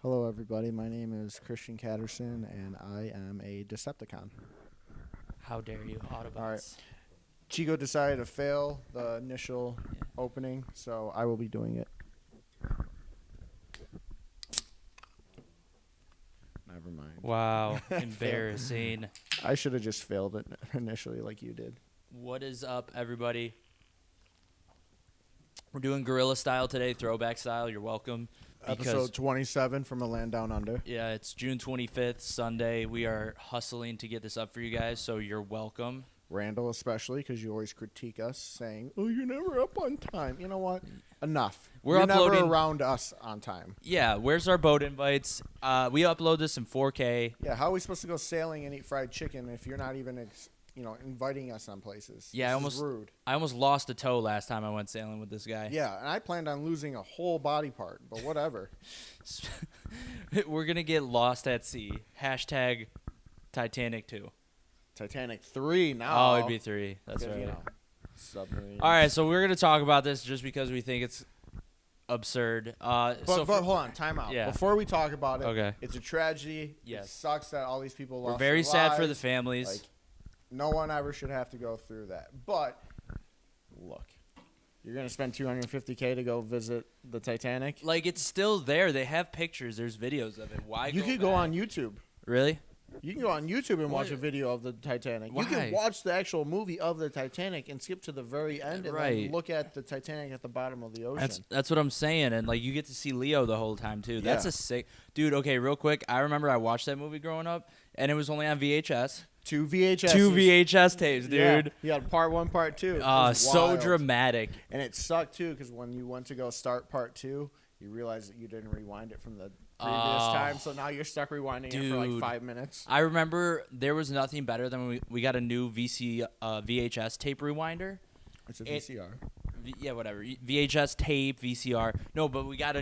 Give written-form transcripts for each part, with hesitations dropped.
Hello, everybody. My name is Christian Catterson, and I am a Decepticon. How dare you, Autobots? All right. Chico decided to fail the initial opening, so I will be doing it. Never mind. Wow, embarrassing. I should have just failed it initially like you did. What is up, everybody? We're doing gorilla style today, throwback style. You're welcome. Episode 27 from A Land Down Under. Yeah, it's June 25th, Sunday. We are hustling to get this up for you guys, so you're welcome. Randall especially, because you always critique us, saying, "Oh, you're never up on time." You know what? Enough. You're never around us on time. Yeah, where's our boat invites? We upload this in 4K. Yeah, how are we supposed to go sailing and eat fried chicken if you're not even, inviting us on places? Yeah, this is rude. I almost lost a toe last time I went sailing with this guy. Yeah, and I planned on losing a whole body part, but whatever. We're gonna get lost at sea. Hashtag Titanic 2. Titanic 3 now. Oh, it'd be 3. That's right. Submarine. All right, so we're going to talk about this just because we think it's absurd. But hold on, time out. Yeah. Before we talk about it, Okay. it's a tragedy. Yes. It sucks that all these people lost We're very their sad for the lives. families. Like, no one ever should have to go through that. But, look, you're going to spend $250K to go visit the Titanic? Like, it's still there. They have pictures. There's videos of it. Why You could go on YouTube. Really? You can go on YouTube and watch a video of the Titanic. Why? You can watch the actual movie of the Titanic and skip to the very end and then look at the Titanic at the bottom of the ocean. That's what I'm saying. And, like, you get to see Leo the whole time, too. That's a sick... Dude, okay, real quick. I remember I watched that movie growing up, and it was only on VHS. Two VHS tapes, dude. Yeah, you had part 1, part 2. So dramatic. And it sucked, too, because when you went to go start part 2, you realized that you didn't rewind it from the previous time, so now you're stuck rewinding it for like 5 minutes. I remember there was nothing better than when we got a new VHS tape rewinder. It's a VCR. Yeah, whatever. VHS tape, VCR. No, but we got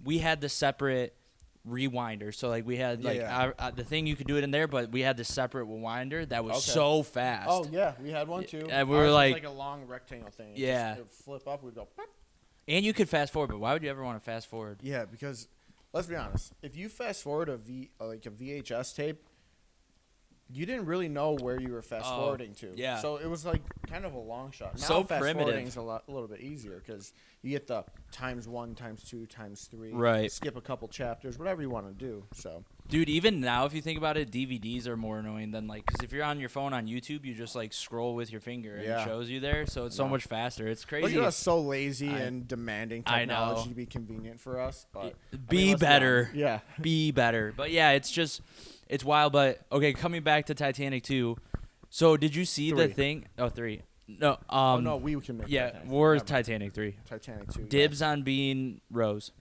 we had the separate rewinder. So we had the thing you could do it in there, but we had the separate rewinder that was so fast. Oh yeah, we had one too. And we were was like a long rectangle thing. It would flip up. We'd go. Pop. And you could fast forward, but why would you ever want to fast forward? Yeah, because let's be honest. If you fast forward a VHS tape, you didn't really know where you were fast forwarding to. Yeah. So it was kind of a long shot. Now so fast primitive. Forwarding's a little bit easier because you get the times 1, times 2, times 3. Right. Skip a couple chapters, whatever you want to do. So. Dude, even now, if you think about it, DVDs are more annoying than because if you're on your phone on YouTube, you just scroll with your finger and it shows you there, so it's so much faster. It's crazy. Look at us so lazy and demanding technology to be convenient for us. But be better. Yeah. Be better. But yeah, it's wild. But okay, coming back to Titanic 2. So did you see the thing? Oh, 3. No. No, we can make yeah, Titanic. we're Titanic 3. Titanic 2. Dibs on being Rose.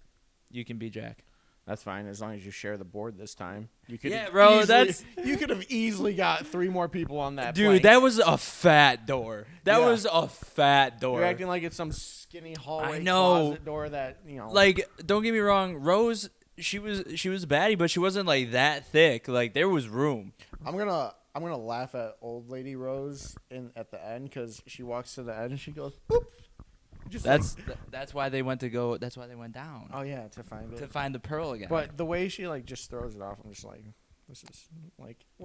You can be Jack. That's fine as long as you share the board this time. You could you could have easily got 3 more people on that. Dude, plank. that was a fat door. That was a fat door. You're acting like it's some skinny hallway closet door that don't get me wrong, Rose. She was a baddie, but she wasn't that thick. There was room. I'm gonna laugh at old lady Rose at the end because she walks to the end and she goes, "Boop." That's why they went down. Oh yeah, to find it. To find the pearl again. But the way she just throws it off, I'm just like, this is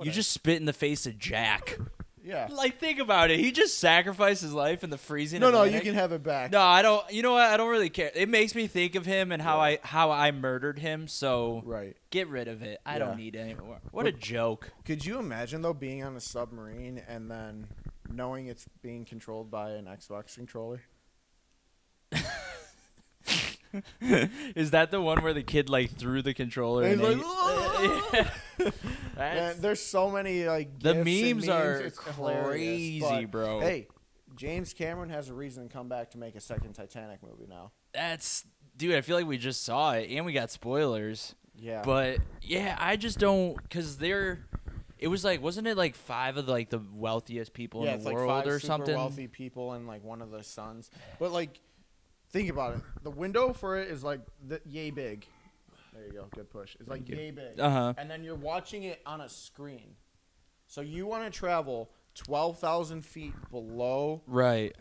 you just spit in the face of Jack. Yeah. Think about it. He just sacrificed his life in the freezing. No, you can have it back. No, I don't. You know what? I don't really care. It makes me think of him and how I murdered him. So get rid of it. I don't need it anymore. What a joke. Could you imagine though being on a submarine and then knowing it's being controlled by an Xbox controller? Is that the one where the kid threw the controller? And he's Man, there's so many the memes are crazy, bro. Hey, James Cameron has a reason to come back to make a second Titanic movie now. Dude, I feel like we just saw it and we got spoilers. Yeah. But yeah, I just don't it was wasn't it 5 of the wealthiest people in the world 5 or super something? Wealthy people and one of the sons. But think about it. The window for it is yay big. There you go. Good push. It's yay big. And then you're watching it on a screen. So you want to travel 12,000 feet below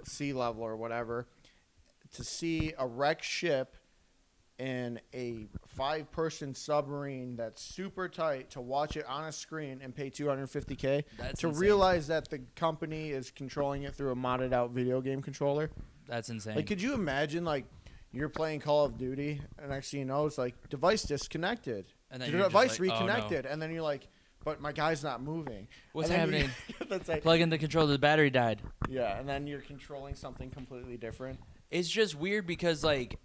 sea level or whatever to see a wrecked ship in a 5-person submarine that's super tight to watch it on a screen and pay $250K to insane. realize that the company is controlling it through a modded out video game controller. That's insane. Like, could you imagine, like, you're playing Call of Duty, and next thing you know, it's like, device disconnected. And then device like, reconnected. Oh, no. And then you're like, but my guy's not moving. What's happening? That's like, Plug in the controller, the battery died. Yeah, and then you're controlling something completely different. It's just weird because, like,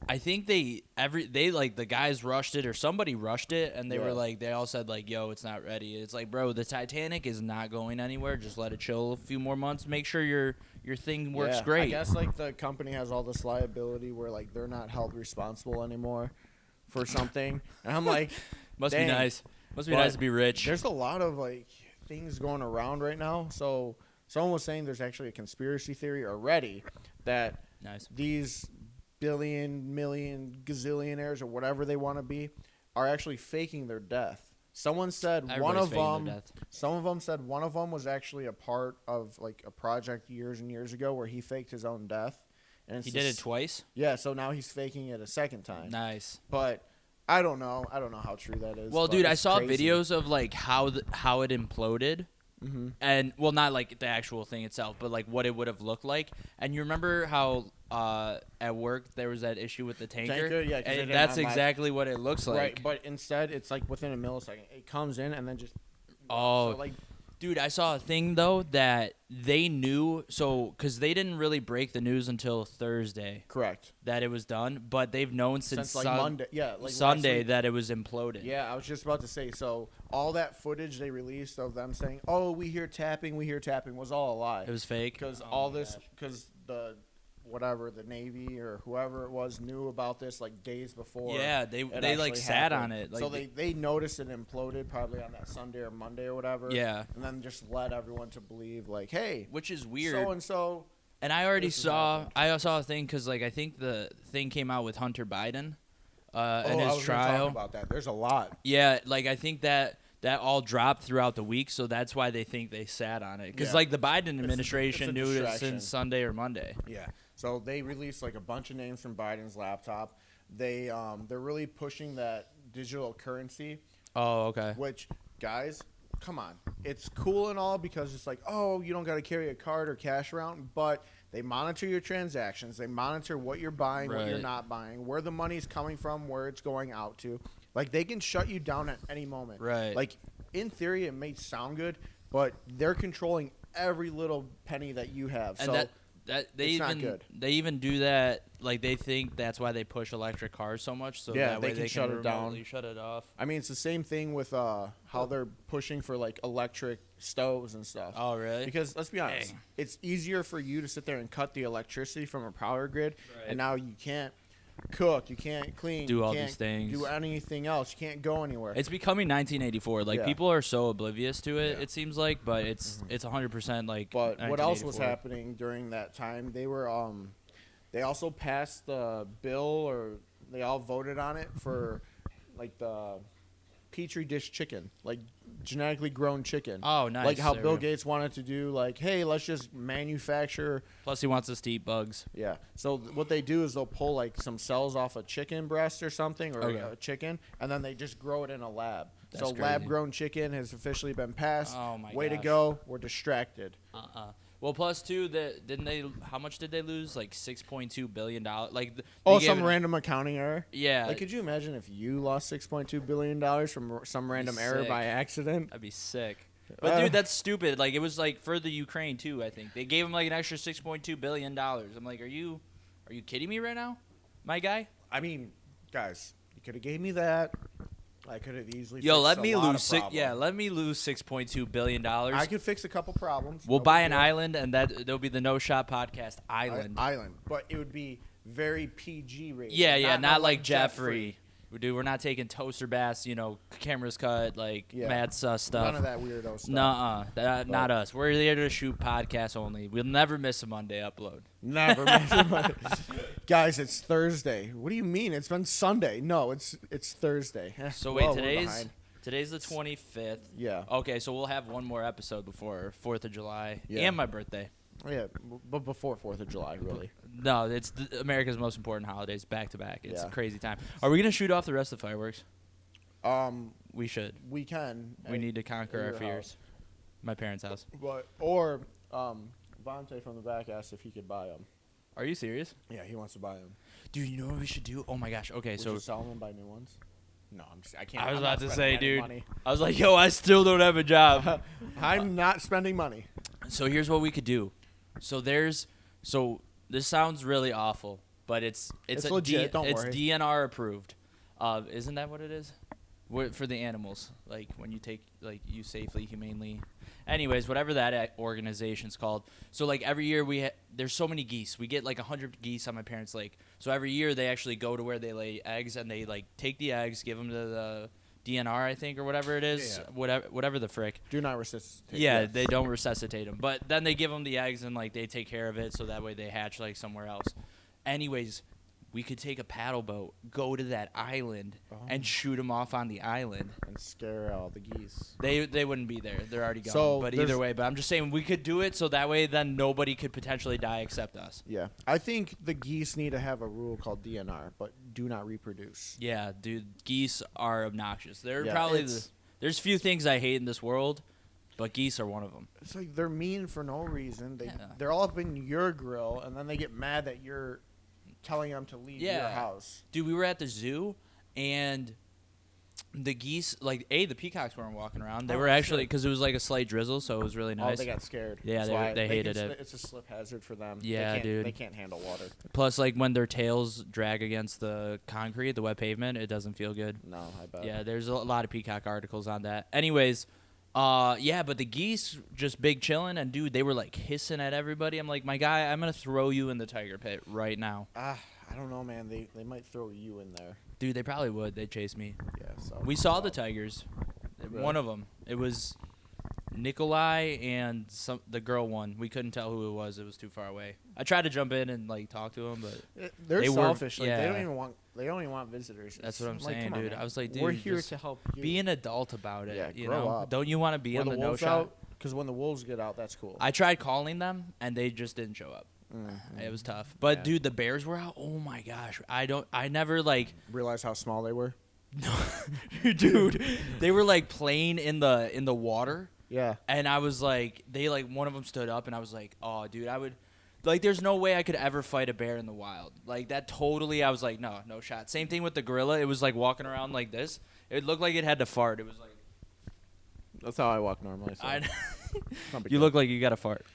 I think they like the guys rushed it or somebody rushed it and they were like, they all said like, yo, it's not ready. It's like, bro, the Titanic is not going anywhere. Just let it chill a few more months. Make sure your thing works great. I guess like the company has all this liability where like they're not held responsible anymore for something. And I'm like, must be nice. Must be nice to be rich. There's a lot of like things going around right now. So someone was saying there's actually a conspiracy theory already that these billion, million, gazillionaires or whatever they want to be are actually faking their death. Someone said one of them said one of them was actually a part of like a project years and years ago where he faked his own death. And he did it twice? Yeah, so now he's faking it a second time. Nice. But I don't know. I don't know how true that is. Well, dude, I saw videos of like how it imploded. Mm-hmm. And well, not like the actual thing itself, but like what it would have looked like. And you remember how at work there was that issue with the tanker? Yeah, and that's exactly what it looks like. Right, but instead it's like within a millisecond. It comes in and then just so like, dude, I saw a thing though that they knew because they didn't really break the news until Thursday. Correct. That it was done, but they've known since like Monday. Yeah, like Sunday that it was imploded. Yeah, I was just about to say. So all that footage they released of them saying, "Oh, we hear tapping," was all a lie. It was fake. Because the Navy or whoever it was knew about this like days before. Yeah, they like sat on it. Like, so they noticed it imploded probably on that Sunday or Monday or whatever. Yeah. And then just led everyone to believe like, hey, which is weird. So and so. And I saw a thing because like I think the thing came out with Hunter Biden and his trial. Talk about that. There's a lot. Yeah, like I think that all dropped throughout the week, so that's why they think they sat on it. Because like the Biden administration knew it since Sunday or Monday. Yeah. So they released like a bunch of names from Biden's laptop. They're really pushing that digital currency. Oh, okay. Which, guys, come on. It's cool and all because it's like, oh, you don't got to carry a card or cash around, but they monitor your transactions. They monitor what you're buying, what you're not buying, where the money's coming from, where it's going out to. Like, they can shut you down at any moment. Right. Like, in theory, it may sound good, but they're controlling every little penny that you have. And so they even do that. Like, they think that's why they push electric cars so much. So that way they can shut it down. Shut it off. I mean, it's the same thing with how they're pushing for like electric stoves and stuff. Oh, really? Because let's be honest, it's easier for you to sit there and cut the electricity from a power grid, and now you can't cook, you can't clean, do you all can't these things, do anything else. You can't go anywhere. It's becoming 1984. Like people are so oblivious to it. It seems like, but it's 100% like. But what else was happening during that time? They were they also passed the bill, or they all voted on it for like the Petri dish chicken, like genetically grown chicken. Oh, nice. Like how Bill Gates wanted to do, like, hey, let's just manufacture. Plus, he wants us to eat bugs. Yeah. So what they do is they'll pull like some cells off a chicken breast or something, or a chicken, and then they just grow it in a lab. That's crazy. Lab-grown chicken has officially been passed. Oh my Way to go. We're distracted. Well, plus too, how much did they lose? Like $6.2 billion. Like some random accounting error. Yeah. Like, could you imagine if you lost $6.2 billion from some random error by accident? That'd be sick. But dude, that's stupid. Like, it was like for the Ukraine too. I think they gave him like an extra $6.2 billion. I'm like, are you kidding me right now, my guy? I mean, guys, you could have gave me that. I could have easily. Let me lose $6.2 billion. I could fix a couple problems. We'll buy an island, and there'll be the No Shot Podcast Island. But it would be very PG rated. Yeah, not like Jeffrey. Dude, we're not taking toaster baths, cameras cut, mad sus stuff. None of that weirdo stuff. Nuh-uh. Not us. We're there to shoot podcasts only. We'll never miss a Monday upload. Never miss a Monday. Guys, it's Thursday. What do you mean? It's been Sunday. No, it's Thursday. So wait, today's the 25th. Yeah. Okay, so we'll have one more episode before 4th of July and my birthday. Yeah, but before 4th of July, really. No, it's America's most important holidays back to back. It's a crazy time. Are we gonna shoot off the rest of the fireworks? We should. We can. We need to conquer our fears. My parents' house. Vontae from the back asked if he could buy them. Are you serious? Yeah, he wants to buy them. Dude, you know what we should do? Oh my gosh. Okay, so sell them and buy new ones. No, I can't. I was about to say, dude. Money. I was like, yo, I still don't have a job. I'm not spending money. So here's what we could do. So this sounds really awful, but it's legit. Don't worry. It's DNR approved. Isn't that what it is? For the animals, like when you take you safely, humanely. Anyways, whatever that organization's called. So like every year there's so many geese. We get like 100 geese on my parents' lake. So every year they actually go to where they lay eggs and they like take the eggs, give them to the DNR, I think, or whatever it is, whatever the frick. Do not resuscitate. Yeah, yes. They don't resuscitate them, but then they give them the eggs and like they take care of it so that way they hatch like somewhere else. Anyways, we could take a paddle boat, go to that island, and shoot them off on the island. And scare all the geese. They wouldn't be there. They're already gone. So but either way, I'm just saying we could do it so that way then nobody could potentially die except us. Yeah. I think the geese need to have a rule called DNR, but do not reproduce. Yeah, dude. Geese are obnoxious. They're probably there's few things I hate in this world, but geese are one of them. It's like they're mean for no reason. They're all up in your grill, and then they get mad that you're telling them to leave your house. Dude, we were at the zoo, and the geese, the peacocks weren't walking around. They were actually, because it was like a slight drizzle, so it was really nice. Oh, they got scared. Yeah, they hated it. It's a slip hazard for them. Yeah, dude. They can't handle water. Plus, like, when their tails drag against the concrete, the wet pavement, it doesn't feel good. No, I bet. Yeah, there's a lot of peacock articles on that. Anyways, but the geese just big chilling, and dude, they were like hissing at everybody. I'm like, my guy, I'm gonna throw you in the tiger pit right now. I don't know, man. They might throw you in there. Dude, they probably would. They'd chase me. Yeah. So we saw the tigers. Really? One of them. It was Nikolai and the girl one. We couldn't tell who it was. It was too far away. I tried to jump in and like talk to them, but they're selfish. Like, they don't even want visitors. That's what I'm saying, dude. I was like, dude, we're here to help you. Be an adult about it. Yeah, you grow know? up. Don't you want to be on the no shot? Because when the wolves get out, that's cool. I tried calling them and they just didn't show up. Mm-hmm. It was tough. But dude, the bears were out. Oh my gosh. I never like realized how small they were. No. Dude, they were like playing in the water. Yeah. And I was like, one of them stood up and I was like, oh dude, I would like there's no way I could ever fight a bear in the wild. Like that totally I was like, no shot. Same thing with the gorilla. It was like walking around like this. It looked like it had to fart. It was like that's how I walk normally. So. You look like you got to fart.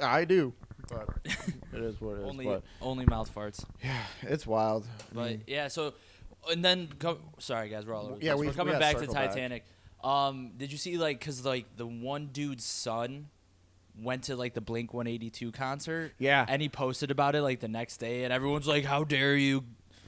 I do. But it is what it is. Only mouth farts. Yeah, it's wild. But yeah, so and then sorry guys, we're all over. Yeah, we're coming back to Titanic. Did you see because the one dude's son went to like the Blink 182 concert? Yeah, and he posted about it like the next day, and everyone's like, "How dare you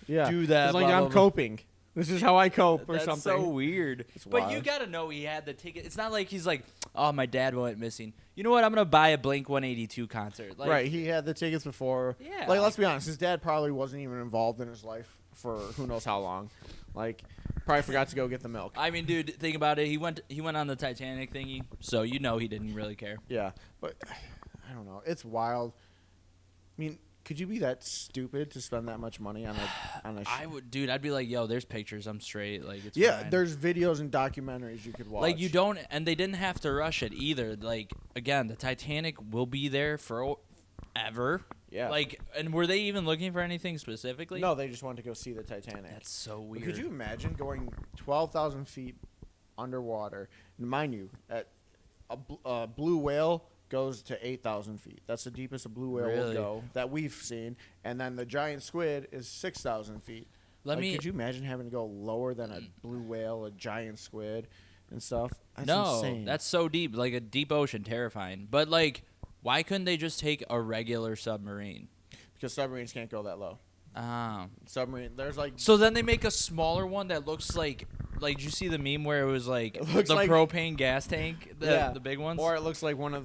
do that?" It's like I'm coping. This is how I cope or That's something. That's so weird. But you gotta know he had the ticket. It's not like he's like, oh, my dad went missing. You know what? I'm gonna buy a Blink 182 concert. Like, right. He had the tickets before. Yeah. Like, let's be honest. His dad probably wasn't even involved in his life for who knows how long. Like, probably forgot to go get the milk. I mean, dude, think about it. He went on the Titanic thingy, so you know he didn't really care. Yeah, but I don't know. It's wild. I mean, could you be that stupid to spend that much money on a I would, dude. I'd be like, yo, there's pictures. I'm straight. Like, it's fine. There's videos and documentaries you could watch. Like, you don't, and they didn't have to rush it either. Like, again, the Titanic will be there forever. Yeah. Like, and were they even looking for anything specifically? No, they just wanted to go see the Titanic. That's so weird. But could you imagine going 12,000 feet underwater? And mind you, at a blue whale goes to 8,000 feet. That's the deepest a blue whale will go that we've seen. And then the giant squid is 6,000 feet. Could you imagine having to go lower than a blue whale, a giant squid, and stuff? That's insane. That's so deep. Like a deep ocean, terrifying. But like, why couldn't they just take a regular submarine? Because submarines can't go that low. Submarine. There's like. So then they make a smaller one that looks like. Like, did you see the meme where it was like the propane gas tank, the big ones? Or it looks like one of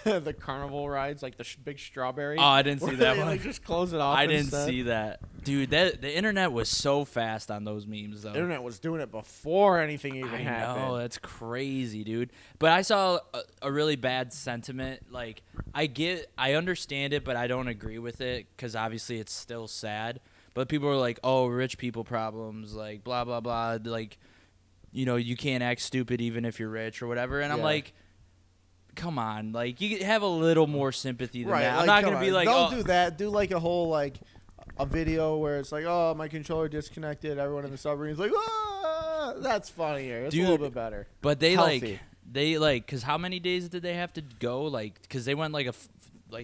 the carnival rides, like the big strawberry. Oh, I didn't see that one. Like, just close it off. I didn't see that. Dude, the internet was so fast on those memes, though. The internet was doing it before anything even happened. I know, that's crazy, dude. But I saw a really bad sentiment. Like, I understand it, but I don't agree with it because obviously it's still sad. But people are like, oh, rich people problems, like, blah, blah, blah. Like, you know, you can't act stupid even if you're rich or whatever. And I'm like, come on. Like, you have a little more sympathy than that. Like, I'm not going to be like, don't do that. Do, like, a whole, like, a video where it's like, oh, my controller disconnected. Everyone in the submarine's like, ah, that's funnier. It's a little bit better. But they, because how many days did they have to go? Like, because they went, like,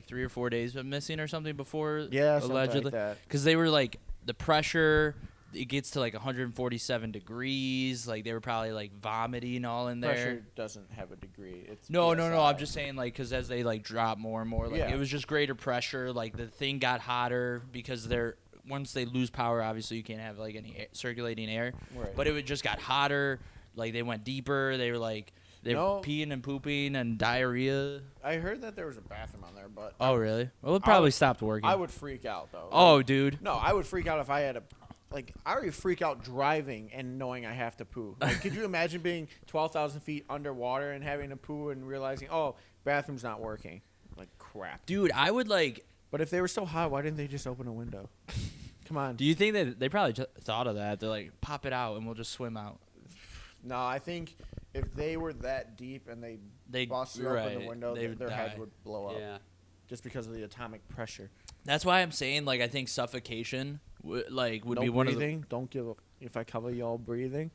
3 or 4 days missing or something before, allegedly. Because they were like the pressure, it gets to like 147 degrees. Like they were probably like vomiting all in there. Pressure doesn't have a degree. It's no. I'm just saying like because as they like drop more and more, like it was just greater pressure. Like the thing got hotter because once they lose power, obviously you can't have like any circulating air. Right. But it just got hotter. Like they went deeper. They were like. They were peeing and pooping and diarrhea. I heard that there was a bathroom on there, but... Oh, really? Well, it probably stopped working. I would freak out, though. Oh, dude. No, I would freak out if I had a... Like, I already freak out driving and knowing I have to poo. Like, could you imagine being 12,000 feet underwater and having to poo and realizing, oh, bathroom's not working? Like, crap. Dude, I would, like... But if they were so hot, why didn't they just open a window? Come on. Do you think that they probably thought of that? They're like, pop it out and we'll just swim out. No, I think... If they were that deep and they busted open the window, their head would blow up. Yeah. Just because of the atomic pressure. That's why I'm saying, like, I think suffocation would be one of the... Don't give up. If I cover y'all breathing.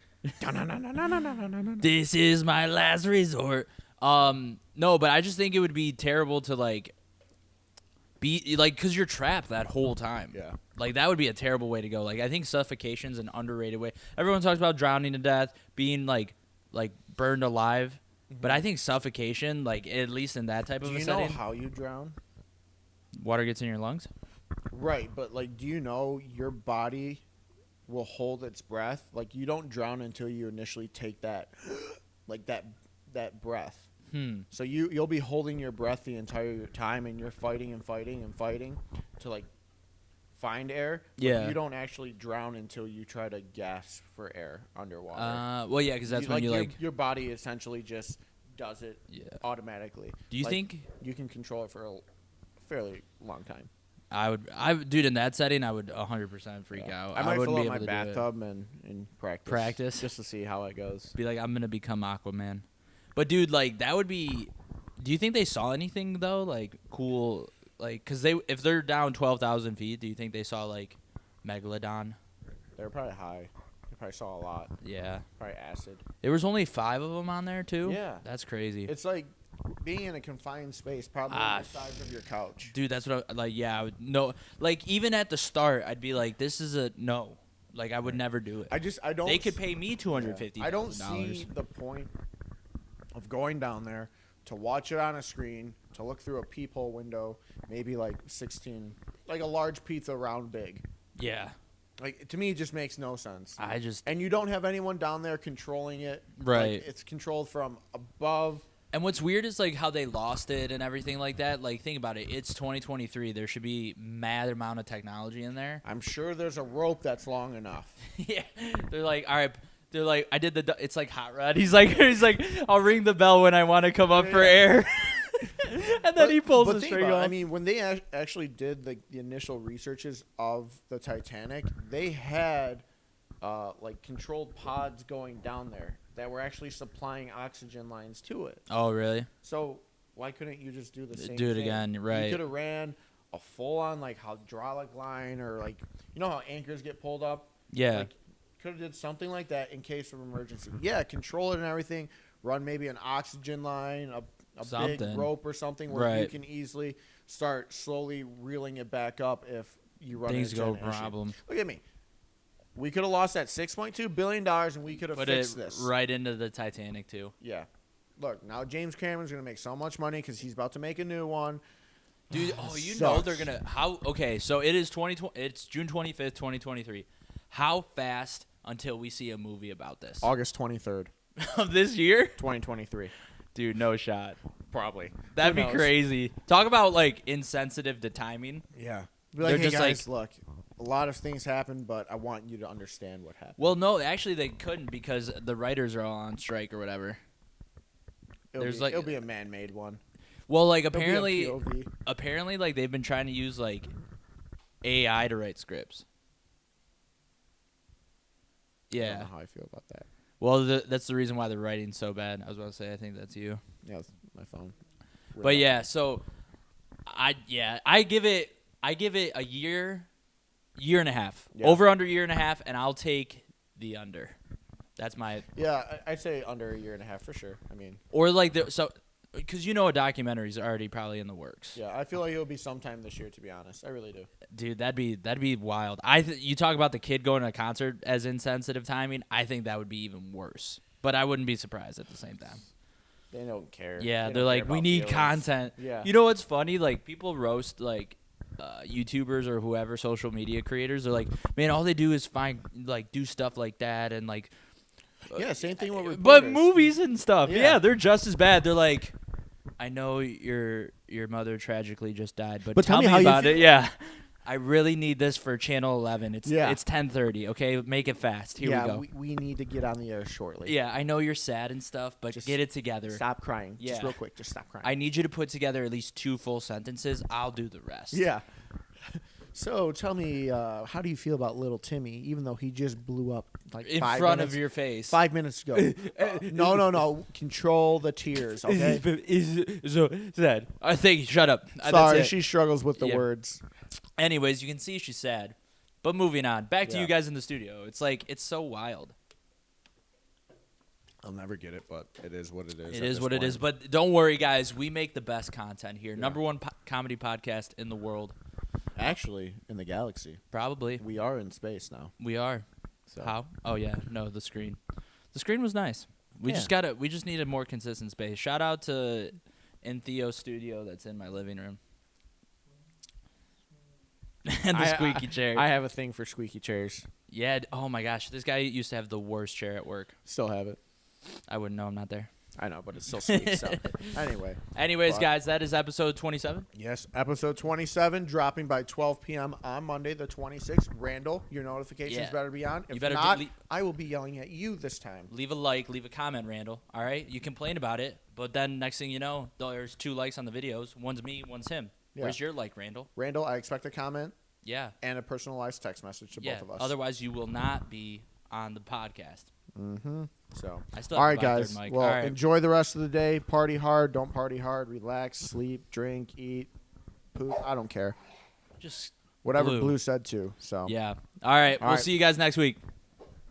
This is my last resort. No, but I just think it would be terrible to, like, be... Like, because you're trapped that whole time. Yeah. Like, that would be a terrible way to go. Like, I think suffocation's an underrated way. Everyone talks about drowning to death, being, like burned alive, but I think suffocation, like at least in that type of a setting. Do you know how you drown? Water gets in your lungs. Right, but like, do you know your body will hold its breath? Like, you don't drown until you initially take that, like that breath. So you'll be holding your breath the entire time, and you're fighting and fighting and fighting to like find air. Yeah. You don't actually drown until you try to gasp for air underwater. Well, yeah, because that's when your body essentially just does it automatically. Do you think you can control it for a fairly long time? Dude, in that setting, I would 100% freak out. I might fill up my bathtub and practice just to see how it goes. Be like, I'm gonna become Aquaman. But dude, like that would be. Do you think they saw anything though? Like cool. Like, cause if they're down 12,000 feet, do you think they saw like megalodon? They were probably high. They probably saw a lot. Yeah. Probably acid. There was only 5 of them on there too. Yeah. That's crazy. It's like being in a confined space, probably the size of your couch. Dude, that's what I like. Yeah, no. Like even at the start, I'd be like, this is a no. Like I would never do it. I don't. They could pay me $250. I don't see the point of going down there to watch it on a screen, to look through a peephole window, maybe like 16, like a large pizza round big. Yeah. Like, to me, it just makes no sense. And you don't have anyone down there controlling it. Right. Like, it's controlled from above. And what's weird is, like, how they lost it and everything like that. Like, think about it. It's 2023. There should be mad amount of technology in there. I'm sure there's a rope that's long enough. Yeah. They're like, all right. They're like, I did it's like Hot Rod. He's like, I'll ring the bell when I want to come up for air. And then he pulls the string off. I mean, when they actually did the initial researches of the Titanic, they had like controlled pods going down there that were actually supplying oxygen lines to it. Oh, really? So why couldn't you just do the same thing? Do it again, right? You could have ran a full-on like hydraulic line, or like, you know how anchors get pulled up? Yeah. Like, could have did something like that in case of emergency. Yeah, control it and everything. Run maybe an oxygen line, a big rope or something where you can easily start slowly reeling it back up if you run into an problem. Look at me. We could have lost that $6.2 billion and we could have fixed this. Right into the Titanic too. Yeah. Look, now James Cameron's going to make so much money because he's about to make a new one. Dude, know they're going to okay, so it's June 25th, 2023. How fast until we see a movie about this? August 23rd of this year? 2023. Dude, no shot. Probably. That'd be crazy. Talk about, like, insensitive to timing. Yeah. Be like, They're hey, just guys, look, a lot of things happen, but I want you to understand what happened. Well, no, actually they couldn't because the writers are all on strike or whatever. It'll be a man-made one. Well, like, apparently, like, they've been trying to use, like, AI to write scripts. Yeah. I don't know how I feel about that. Well, that's the reason why the writing's so bad. I was about to say, I think that's you. Yeah, it's my phone. But yeah, so I give it a year and a half. Yeah. Over under year and a half, and I'll take the under. That's my I'd say under a year and a half for sure. I mean, or like because a documentary's already probably in the works. Yeah, I feel like it'll be sometime this year. To be honest, I really do. Dude, that'd be wild. You talk about the kid going to a concert as insensitive timing. I think that would be even worse. But I wouldn't be surprised at the same time. They don't care. Yeah, they're like, we need content. Yeah. You know what's funny? Like, people roast, like, YouTubers or whoever, social media creators. They're like, man, all they do is do stuff like that and, like... yeah, same thing with reporters. But movies and stuff. Yeah, they're just as bad. They're like, I know your mother tragically just died, but tell me about it. Yeah. I really need this for Channel 11. It's 10:30. Okay, make it fast. Here we go. We need to get on the air shortly. Yeah, I know you're sad and stuff, but just get it together. Stop crying. Yeah. Just real quick. Just stop crying. I need you to put together at least 2 full sentences. I'll do the rest. Yeah. So tell me, how do you feel about little Timmy? Even though he just blew up like in front of your face 5 minutes ago. No. Control the tears. Okay. So sad. I think. Shut up. Sorry, she struggles with the words. Anyways, you can see she's sad. But moving on. Back to you guys in the studio. It's like, it's so wild. I'll never get it, but it is what it is. It is what it is. But don't worry, guys. We make the best content here. Yeah. #1 comedy podcast in the world. Actually, in the galaxy. Probably. We are in space now. We are. So. How? Oh, yeah. No, the screen. The screen was nice. We just needed more consistent space. Shout out to Theo's studio that's in my living room. And the squeaky chair. I have a thing for squeaky chairs. Yeah. Oh, my gosh. This guy used to have the worst chair at work. Still have it. I wouldn't know. I'm not there. I know, but it still squeaks. So. Anyways, guys, that is episode 27. Yes, episode 27, dropping by 12 p.m. on Monday the 26th. Randall, your notifications better be on. If not, I will be yelling at you this time. Leave a like, leave a comment, Randall. All right? You complain about it, but then next thing you know, there's 2 likes on the videos. One's me, one's him. Yeah. Where's your like, Randall? Randall, I expect a comment. Yeah. And a personalized text message to both of us. Otherwise, you will not be on the podcast. Mm-hmm. So, I still all right, guys. Well, enjoy the rest of the day. Party hard. Don't party hard. Relax. Sleep. Drink. Eat. Poop. I don't care. Just whatever Blue said to. So yeah. All right. We'll see you guys next week.